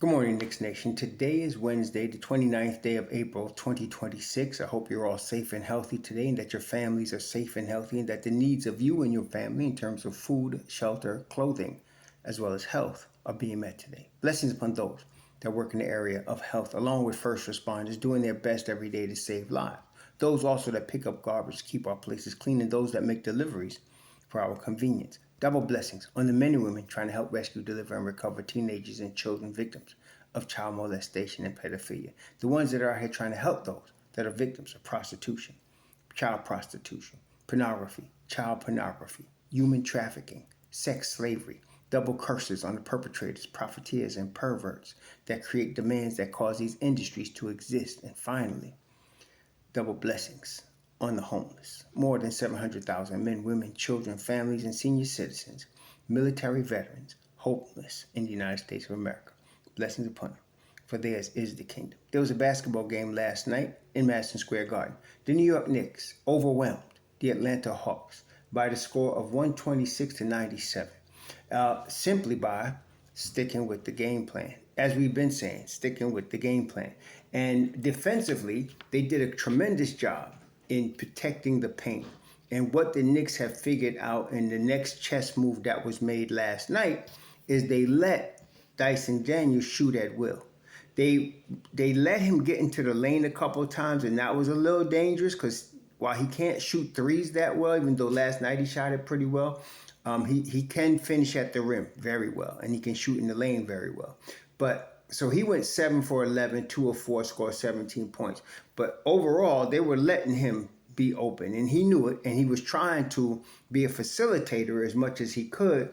Good morning, Knicks Nation. Today is Wednesday, the 29th day of April, 2026. I hope you're all safe and healthy today and that your families are safe and healthy and that the needs of you and your family in terms of food, shelter, clothing, as well as health are being met today. Blessings upon those that work in the area of health, along with first responders doing their best every day to save lives. Those also that pick up garbage, keep our places clean, and those that make deliveries for our convenience. Double blessings on the men and women trying to help rescue, deliver, and recover teenagers and children victims of child molestation and pedophilia. The ones that are out here trying to help those that are victims of prostitution, child prostitution, pornography, human trafficking, sex slavery. Double curses on the perpetrators, profiteers, and perverts that create demands that cause these industries to exist. And finally, double blessings on the homeless. More than 700,000 men, women, children, families, and senior citizens, military veterans, homeless in the United States of America. Blessings upon them, for theirs is the kingdom. There was a basketball game last night in Madison Square Garden. The New York Knicks overwhelmed the Atlanta Hawks by the score of 126-97, simply by sticking with the game plan. As we've been saying, sticking with the game plan. And defensively, they did a tremendous job in protecting the paint. And what the Knicks have figured out in the next chess move that was made last night is they let Dyson Daniels shoot at will. They let him get into the lane a couple of times, and that was a little dangerous because while he can't shoot threes that well, even though last night he shot it pretty well, he can finish at the rim very well, and he can shoot in the lane very well. But so he went 7 for 11, 2 of 4, scored 17 points. But overall, they were letting him be open, and he knew it, and he was trying to be a facilitator as much as he could.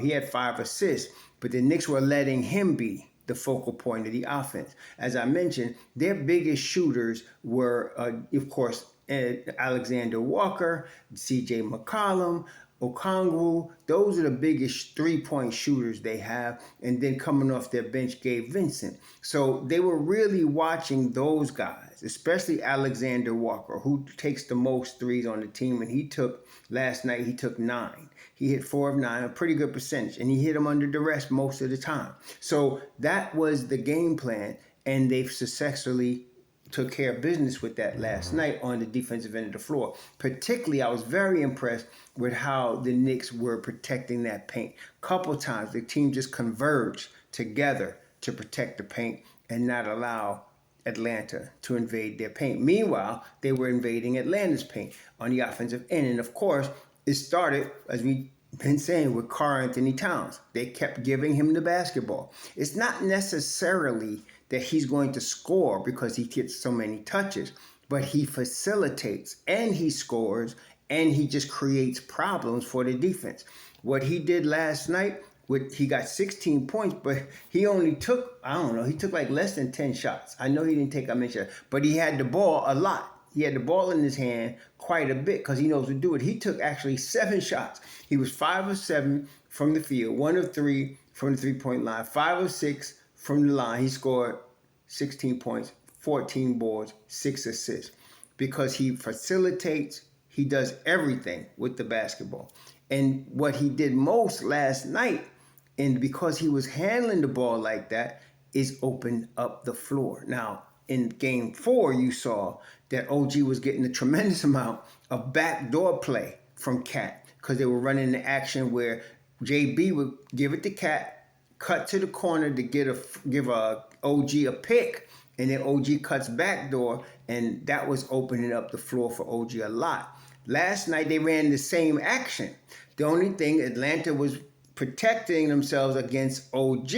He had 5 assists, but the Knicks were letting him be the focal point of the offense. As I mentioned, their biggest shooters were, of course, Alexander Walker, C.J. McCollum, Okongwu. Those are the biggest three-point shooters they have. And then coming off their bench, Gabe Vincent. So they were really watching those guys, especially Alexander Walker, who takes the most threes on the team. And last night, he took 9. He hit 4 of 9, a pretty good percentage. And he hit them under duress most of the time. So that was the game plan. And they've successfully took care of business with that last night on the defensive end of the floor. Particularly, I was very impressed with how the Knicks were protecting that paint. Couple times, the team just converged together to protect the paint and not allow Atlanta to invade their paint. Meanwhile, they were invading Atlanta's paint on the offensive end. And of course, it started, as we've been saying, with Karl-Anthony Towns. They kept giving him the basketball. It's not necessarily that he's going to score because he gets so many touches, but he facilitates and he scores and he just creates problems for the defense. What he did last night, he got 16 points, but he only took, he took like less than 10 shots. I know he didn't take that many shots, but he had the ball a lot. He had the ball in his hand quite a bit because he knows to do it. He took actually 7 shots. He was 5 of 7 from the field, 1 of 3 from the three-point line, 5 of 6 from the line. He scored 16 points, 14 boards, 6 assists because he facilitates, he does everything with the basketball. And what he did most last night, and because he was handling the ball like that, is open up the floor. Now, in game 4, you saw that OG was getting a tremendous amount of backdoor play from Cat because they were running the action where JB would give it to Cat, cut to the corner to give OG a pick, and then OG cuts backdoor, and that was opening up the floor for OG a lot. Last night, they ran the same action. The only thing, Atlanta was protecting themselves against OG,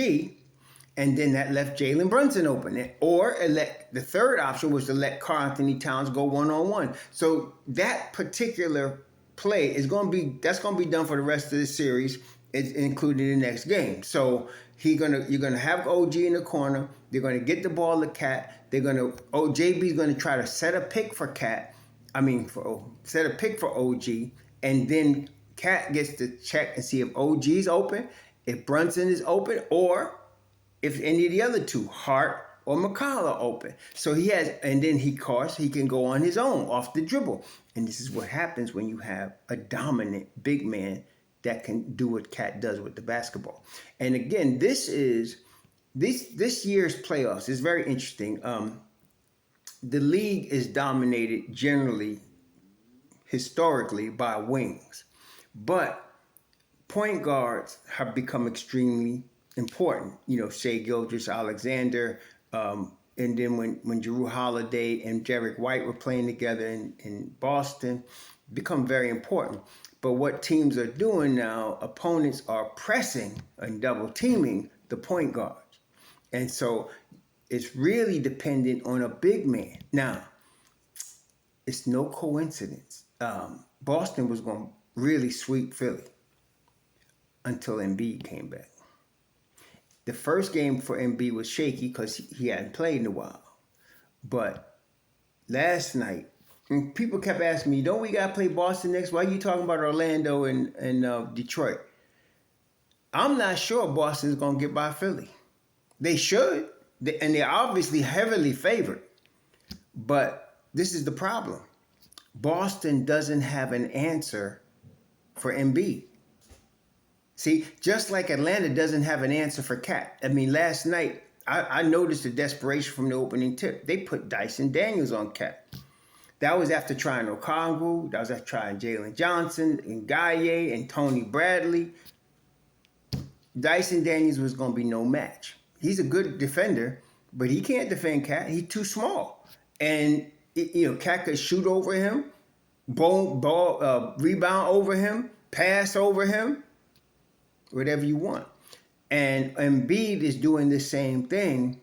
and then that left Jalen Brunson open. The third option was to let Karl-Anthony Towns go one-on-one. So that particular play that's going to be done for the rest of the series. It's included in the next game. So you're gonna have OG in the corner. They're gonna get the ball to Cat. JB's gonna try to set a pick for Cat. Set a pick for OG, and then Cat gets to check and see if OG's open, if Brunson is open, or if any of the other two, Hart or McCall, are open. So and then he can go on his own off the dribble. And this is what happens when you have a dominant big man that can do what Cat does with the basketball. And again, this is this year's playoffs is very interesting. The league is dominated generally, historically, by wings, but point guards have become extremely important. You know, Shai Gilgeous-Alexander, and then when Jrue Holiday and Derek White were playing together in Boston, become very important. But what teams are doing now, opponents are pressing and double teaming the point guards. And so it's really dependent on a big man. Now, it's no coincidence. Boston was going to really sweep Philly until Embiid came back. The first game for Embiid was shaky because he hadn't played in a while. But last night, and people kept asking me, don't we got to play Boston next? Why are you talking about Orlando and Detroit? I'm not sure Boston's going to get by Philly. They should, and they're obviously heavily favored. But this is the problem. Boston doesn't have an answer for Embiid. See, just like Atlanta doesn't have an answer for Cat. I mean, last night, I noticed the desperation from the opening tip. They put Dyson Daniels on Cat. That was after trying Okongwu. That was after trying Jalen Johnson and Gaye and Tony Bradley. Dyson Daniels was going to be no match. He's a good defender, but he can't defend Cat. He's too small. And, Cat could shoot over him, rebound over him, pass over him, whatever you want. And Embiid is doing the same thing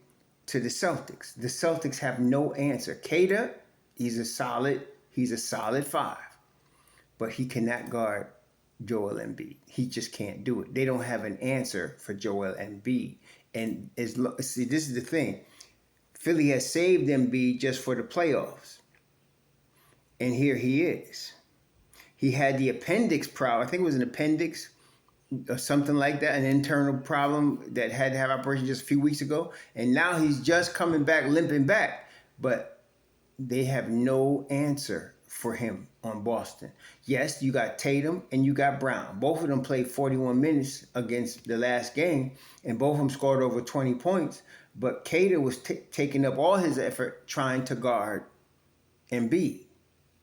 to the Celtics. The Celtics have no answer. Kata, he's a solid 5. But he cannot guard Joel Embiid. He just can't do it. They don't have an answer for Joel Embiid. And see, this is the thing. Philly has saved Embiid just for the playoffs. And here he is. He had the appendix problem. I think it was an appendix or something like that, an internal problem that had to have operation just a few weeks ago. And now he's just coming back, limping back. But they have no answer for him on Boston. Yes, you got Tatum and you got Brown. Both of them played 41 minutes against the last game, and both of them scored over 20 points. But Kata was taking up all his effort trying to guard Embiid,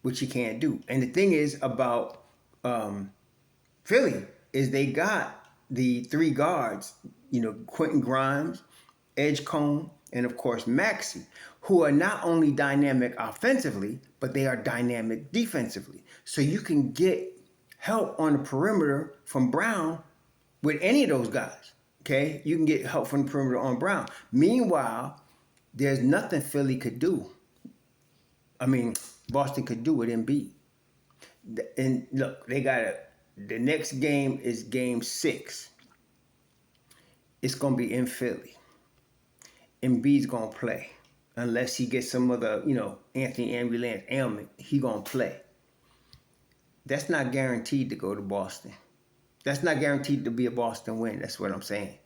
which he can't do. And the thing is about Philly is they got the 3 guards, Quentin Grimes, Edgecombe, and of course Maxey, who are not only dynamic offensively, but they are dynamic defensively. So you can get help on the perimeter from Brown with any of those guys. Okay? You can get help from the perimeter on Brown. Meanwhile, there's nothing Philly could do. I mean, Boston could do with Embiid. And look, the next game is game 6. It's going to be in Philly. Embiid's going to play. Unless he gets some other, Anthony Ambulance ailment, he going to play. That's not guaranteed to go to Boston. That's not guaranteed to be a Boston win. That's what I'm saying.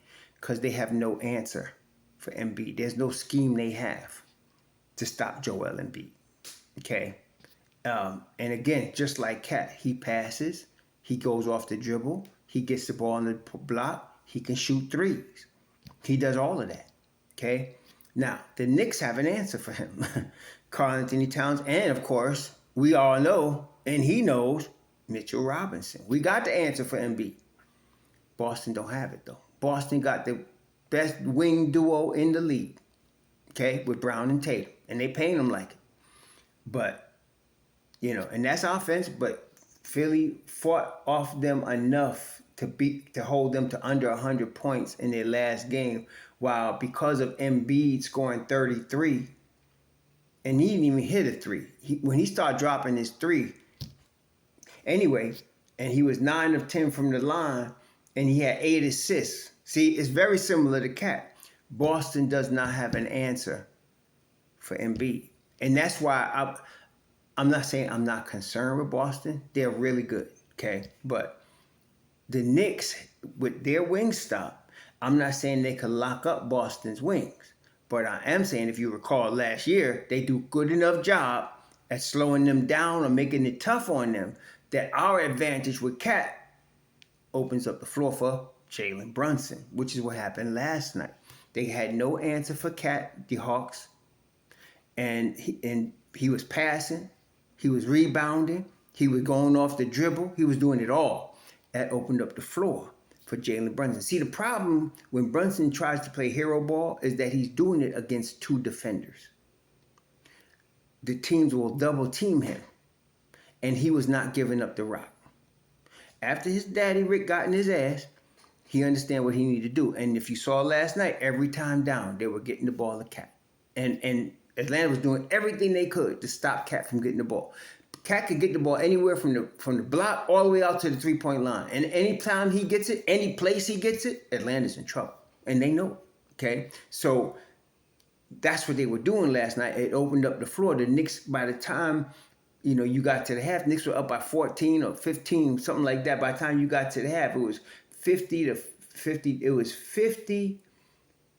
Because they have no answer for Embiid. There's no scheme they have to stop Joel Embiid. Okay? And again, just like Cat, he passes. He goes off the dribble. He gets the ball on the block. He can shoot threes. He does all of that. Okay? Now, the Knicks have an answer for him. Karl-Anthony Towns, and of course, we all know, and he knows, Mitchell Robinson. We got the answer for Embiid. Boston don't have it, though. Boston got the best wing duo in the league, okay, with Brown and Tatum, and they paying them like it. But, and that's offense, but Philly fought off them enough to hold them to under 100 points in their last game, while because of Embiid scoring 33, and he didn't even hit a 3. When he started dropping his 3, anyway, and he was 9 of 10 from the line, and he had 8 assists. See, it's very similar to Cat. Boston does not have an answer for Embiid. And that's why I'm not saying I'm not concerned with Boston. They're really good, okay? But the Knicks, with their wing stop, I'm not saying they could lock up Boston's wings. But I am saying, if you recall last year, they do good enough job at slowing them down or making it tough on them that our advantage with Cat opens up the floor for Jalen Brunson, which is what happened last night. They had no answer for Cat, the Hawks, and he was passing, he was rebounding, he was going off the dribble, he was doing it all. That opened up the floor for Jalen Brunson. See, the problem when Brunson tries to play hero ball is that he's doing it against two defenders. The teams will double team him, and he was not giving up the rock. After his daddy Rick got in his ass, he understand what he needed to do. And if you saw last night, every time down, they were getting the ball to Cat. And Atlanta was doing everything they could to stop Cat from getting the ball. Cat could get the ball anywhere from the block all the way out to the three-point line. And any time he gets it, any place he gets it, Atlanta's in trouble. And they know it, okay? So that's what they were doing last night. It opened up the floor. The Knicks, by the time, you got to the half, Knicks were up by 14 or 15, something like that. By the time you got to the half, it was 50 to 50. It was 50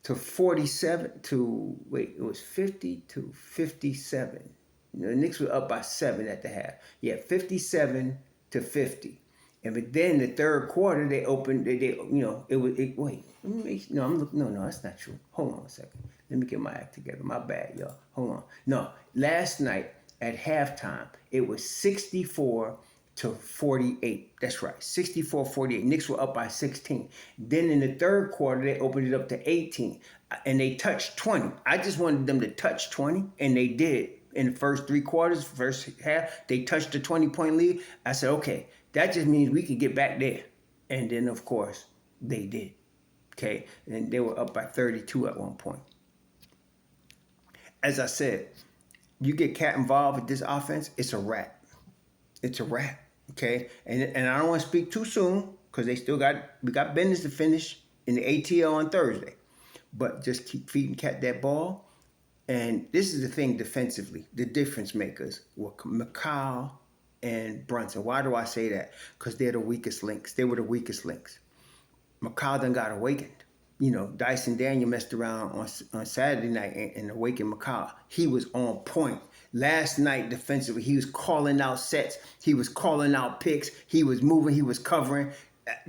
to 47 to, it was 50 to 57. The Knicks were up by 7 at the half. Yeah, 57 to 50. But then the third quarter, they opened, no, that's not true. Hold on a second. Let me get my act together. My bad, y'all. Hold on. No, last night at halftime, it was 64 to 48. That's right, 64-48. Knicks were up by 16. Then in the third quarter, they opened it up to 18, and they touched 20. I just wanted them to touch 20, and they did. In the first 3 quarters, first half, they touched the 20-point lead. I said, okay, that just means we could get back there. And then, of course, they did. Okay, and they were up by 32 at one point. As I said, you get Cat involved with this offense, it's a wrap. It's a wrap. Okay, and I don't want to speak too soon because we got business to finish in the ATL on Thursday. But just keep feeding Cat that ball. And this is the thing defensively, the difference makers were McCall and Brunson. Why do I say that? Because they're the weakest links. They were the weakest links. McCall done got awakened. Dyson Daniel messed around on Saturday night and awakened McCall. He was on point. Last night defensively, he was calling out sets. He was calling out picks. He was moving. He was covering.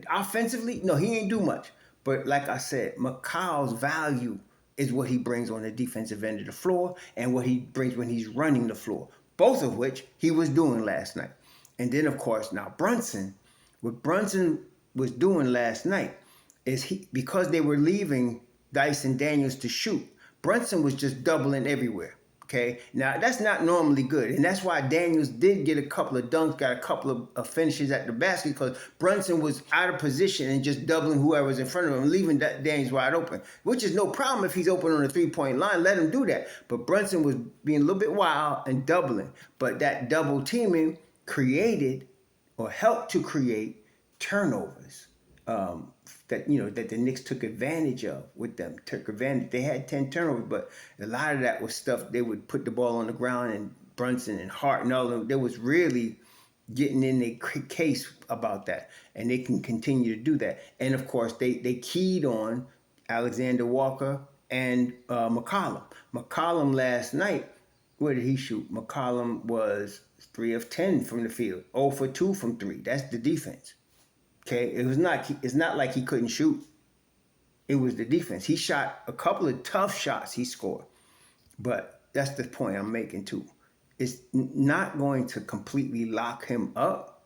Offensively, no, he ain't do much. But like I said, McCall's value is what he brings on the defensive end of the floor and what he brings when he's running the floor, both of which he was doing last night. And then, of course, now what Brunson was doing last night is because they were leaving Dyson Daniels to shoot, Brunson was just doubling everywhere. Okay, now that's not normally good, and that's why Daniels did get a couple of dunks, got a couple of finishes at the basket, because Brunson was out of position and just doubling whoever was in front of him, leaving Daniels wide open, which is no problem if he's open on the three-point line. Let him do that. But Brunson was being a little bit wild and doubling, but that double teaming created or helped to create turnovers. That the Knicks took advantage of with them. Took advantage. They had 10 turnovers, but a lot of that was stuff they would put the ball on the ground, and Brunson and Hart and all of them, they was really getting in their case about that, and they can continue to do that. And of course, they keyed on Alexander Walker and McCollum. McCollum last night, where did he shoot? McCollum was 3 of 10 from the field, 0 for 2 from 3. That's the defense. Okay, it's not like he couldn't shoot. It was the defense. He shot a couple of tough shots he scored. But that's the point I'm making too. It's not going to completely lock him up.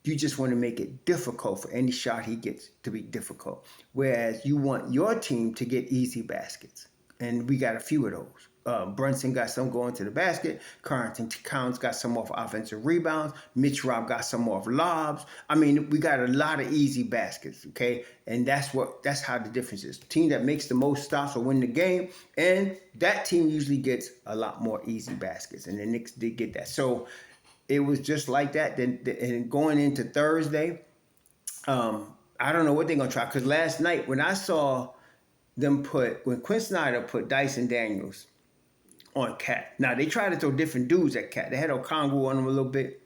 You just want to make it difficult for any shot he gets to be difficult. Whereas you want your team to get easy baskets. And we got a few of those. Brunson got some going to the basket. Carrington Towns got some off offensive rebounds. Mitch Rob got some off lobs. I mean, we got a lot of easy baskets, okay? And that's how the difference is. The team that makes the most stops will win the game, and that team usually gets a lot more easy baskets, and the Knicks did get that. So it was just like that. And going into Thursday, I don't know what they're going to try, because last night when I saw when Quinn Snyder put Dyson Daniels on Cat. Now, they tried to throw different dudes at Cat. They had Okongwu on him a little bit,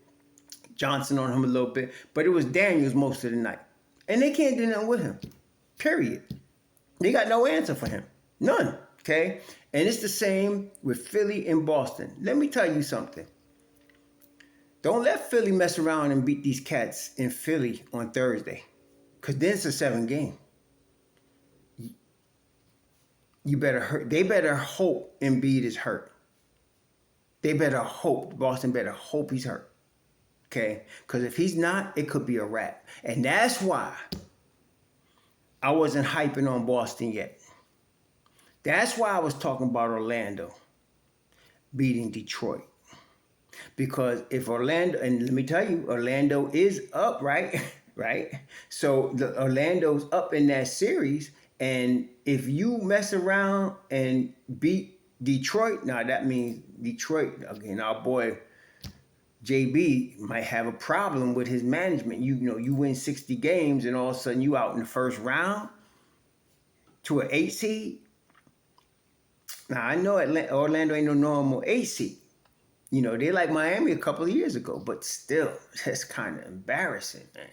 Johnson on him a little bit, but it was Daniels most of the night. And they can't do nothing with him, period. They got no answer for him, none, okay? And it's the same with Philly and Boston. Let me tell you something. Don't let Philly mess around and beat these Cats in Philly on Thursday, because then it's a 7 game. They better hope Embiid is hurt. They better hope. Boston better hope he's hurt. Okay? Because if he's not, it could be a wrap. And that's why I wasn't hyping on Boston yet. That's why I was talking about Orlando beating Detroit. Because if Orlando, and let me tell you, Orlando is up, right? Right? So the Orlando's up in that series. And if you mess around and beat Detroit, now that means Detroit, again, our boy JB might have a problem with his management. You know, you win 60 games and all of a sudden you out in the first round to an 8 seed. Now, I know Orlando ain't no normal 8 seed. You know, they like Miami a couple of years ago, but still, that's kind of embarrassing, man.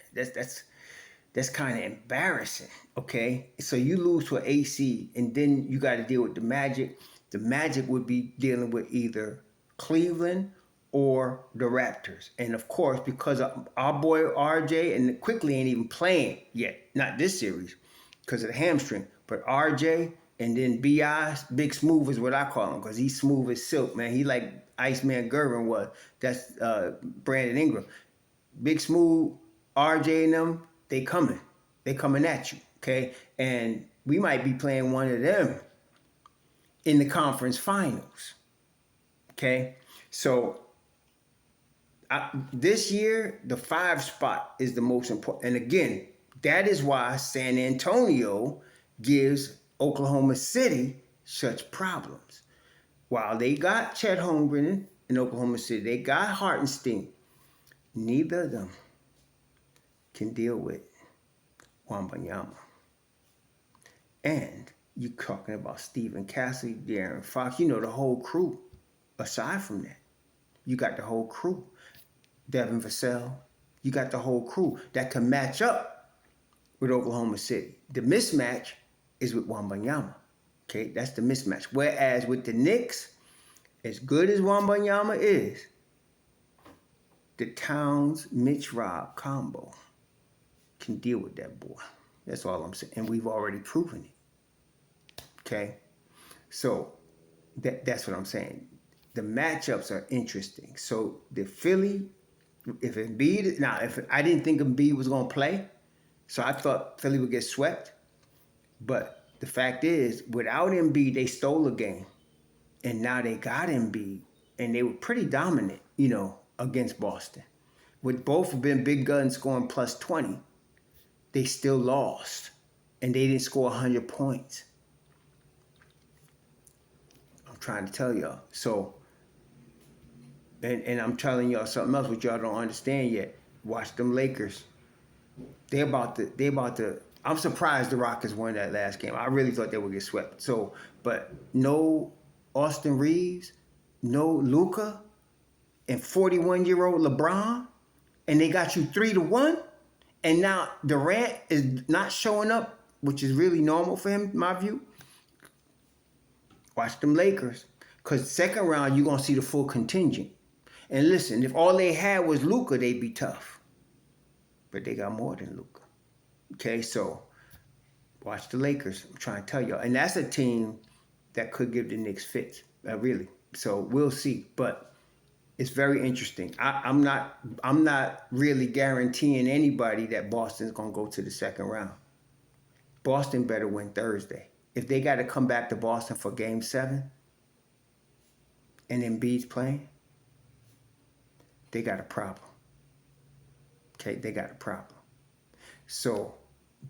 That's kind of embarrassing, okay? So you lose to an 8 seed, and then you got to deal with the Magic. The Magic would be dealing with either Cleveland or the Raptors. And, of course, because our boy RJ and Quickly ain't even playing yet, not this series, because of the hamstring, but RJ and then B.I., Big Smooth is what I call him, because he's smooth as silk, man. He like Iceman Gervin was. That's Brandon Ingram. Big Smooth, RJ and them, they coming. They coming at you, okay? And we might be playing one of them in the conference finals, okay? So this year, the 5 spot is the most important. And again, that is why San Antonio gives Oklahoma City such problems. While they got Chet Holmgren in Oklahoma City, they got Hartenstein. Neither of them can deal with Wembanyama. And you're talking about Stephen Castle, De'Aaron Fox, you know, the whole crew. Aside from that, you got the whole crew. Devin Vassell, you got the whole crew that can match up with Oklahoma City. The mismatch is with Wembanyama. Okay, that's the mismatch. Whereas with the Knicks, as good as Wembanyama is, the Towns-Mitch Rob combo can deal with that boy. That's all I'm saying. And we've already proven it. Okay? So that's what I'm saying. The matchups are interesting. So the Philly, if Embiid, now if I didn't think Embiid was going to play, so I thought Philly would get swept. But the fact is, without Embiid, they stole a game. And now they got Embiid. And they were pretty dominant, you know, against Boston. With both been big guns scoring plus 20, they still lost. And they didn't score 100 points. I'm trying to tell y'all. So, and I'm telling y'all something else which y'all don't understand yet. Watch them Lakers. They about to. I'm surprised the Rockets won that last game. I really thought they would get swept. So, but no Austin Reeves, no Luka, and 41-year-old LeBron, and they got you 3-1. And now Durant is not showing up, which is really normal for him, in my view. Watch them Lakers. Because second round, you're going to see the full contingent. And listen, if all they had was Luka, they'd be tough. But they got more than Luka. Okay, so watch the Lakers. I'm trying to tell y'all. And that's a team that could give the Knicks fits, really. So we'll see. But it's very interesting. I'm not really guaranteeing anybody that Boston's going to go to the second round. Boston better win Thursday. If they got to come back to Boston for Game 7 and Embiid's playing, they got a problem. Okay, they got a problem. So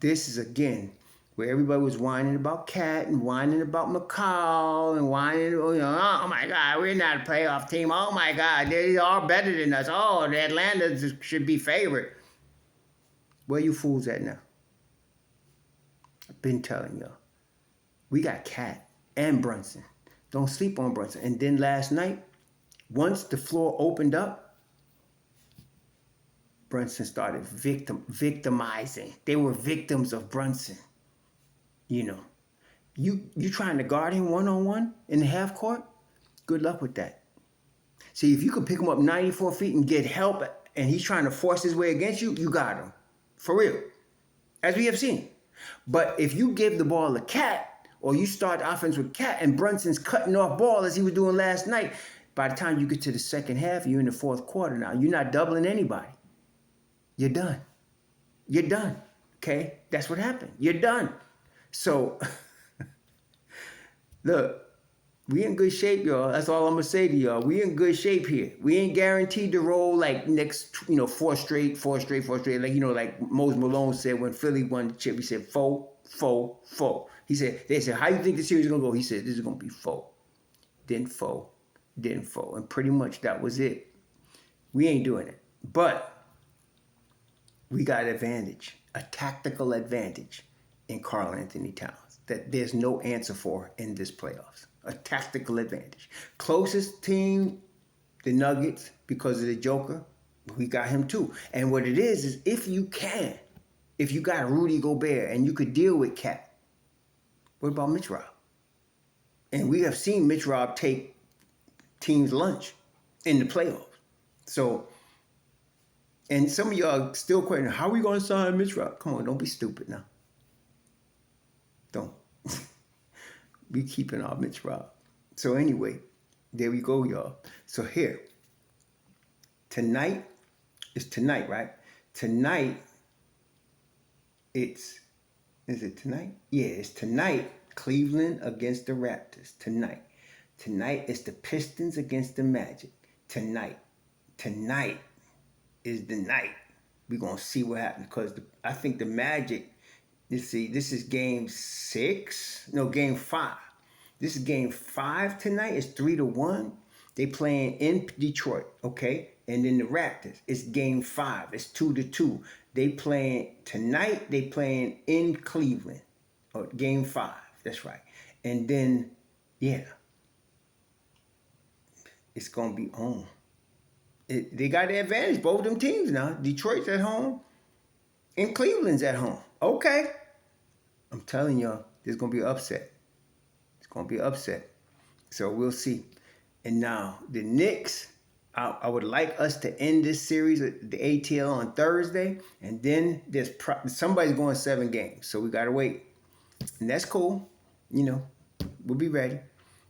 this is, again, where everybody was whining about Cat and whining about McCall and whining, oh my God, we're not a playoff team. Oh my God, they are better than us. Oh, the Atlanta should be favored. Where you fools at now? I've been telling y'all. We got Cat and Brunson. Don't sleep on Brunson. And then last night, once the floor opened up, Brunson started victimizing. They were victims of Brunson. You know, you trying to guard him one-on-one in the half court? Good luck with that. See, if you can pick him up 94 feet and get help, and he's trying to force his way against you, you got him. For real. As we have seen. But if you give the ball to Cat, Or you start the offense with Cat and Brunson's cutting off ball as he was doing last night. By the time you get to the second half, you're in the fourth quarter now. You're not doubling anybody. You're done. You're done. Okay? That's what happened. You're done. So, look, we in good shape, y'all. That's all I'm going to say to y'all. We in good shape here. We ain't guaranteed to roll like next, four straight. Like, like Mose Malone said when Philly won the chip. He said, 4. He said, they said, how you think the series is going to go? He said, this is going to be 4. Then 4. Then 4. And pretty much that was it. We ain't doing it. But we got an advantage, a tactical advantage in Karl Anthony Towns that there's no answer for in this playoffs. A tactical advantage. Closest team, the Nuggets, because of the Joker, we got him too. And what it is if you got Rudy Gobert and you could deal with Cat, what about Mitch Rob? And we have seen Mitch Rob take teams' lunch in the playoffs. So, and some of y'all still questioning, how are we going to sign Mitch Rob? Come on, don't be stupid now. Don't. We keeping our Mitch Rob. So anyway, there we go, y'all. So here, tonight, right? Tonight, is it tonight? Yeah, it's tonight, Cleveland against the Raptors. Tonight it's the Pistons against the Magic. Tonight is the night. We're going to see what happens because I think the Magic, this is game 6. No, game 5. This is game 5 tonight. It's 3-1. They playing in Detroit, okay? And then the Raptors, it's game 5. It's 2-2. They playing tonight. They playing in Cleveland. Oh, game 5. That's right. And then, yeah, it's going to be on. They got the advantage, both of them teams now. Detroit's at home and Cleveland's at home. Okay. I'm telling y'all, there's going to be an upset. It's going to be an upset. So we'll see. And now, the Knicks, I would like us to end this series, the ATL, on Thursday. And then somebody's going 7 games. So we got to wait. And that's cool. We'll be ready.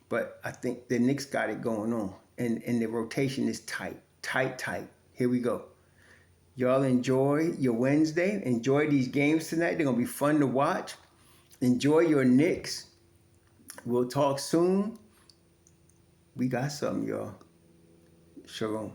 But I think the Knicks got it going on. And the rotation is tight. Tight. Here we go. Y'all enjoy your Wednesday. Enjoy these games tonight. They're going to be fun to watch. Enjoy your Knicks. We'll talk soon. We got something, y'all. Shalom.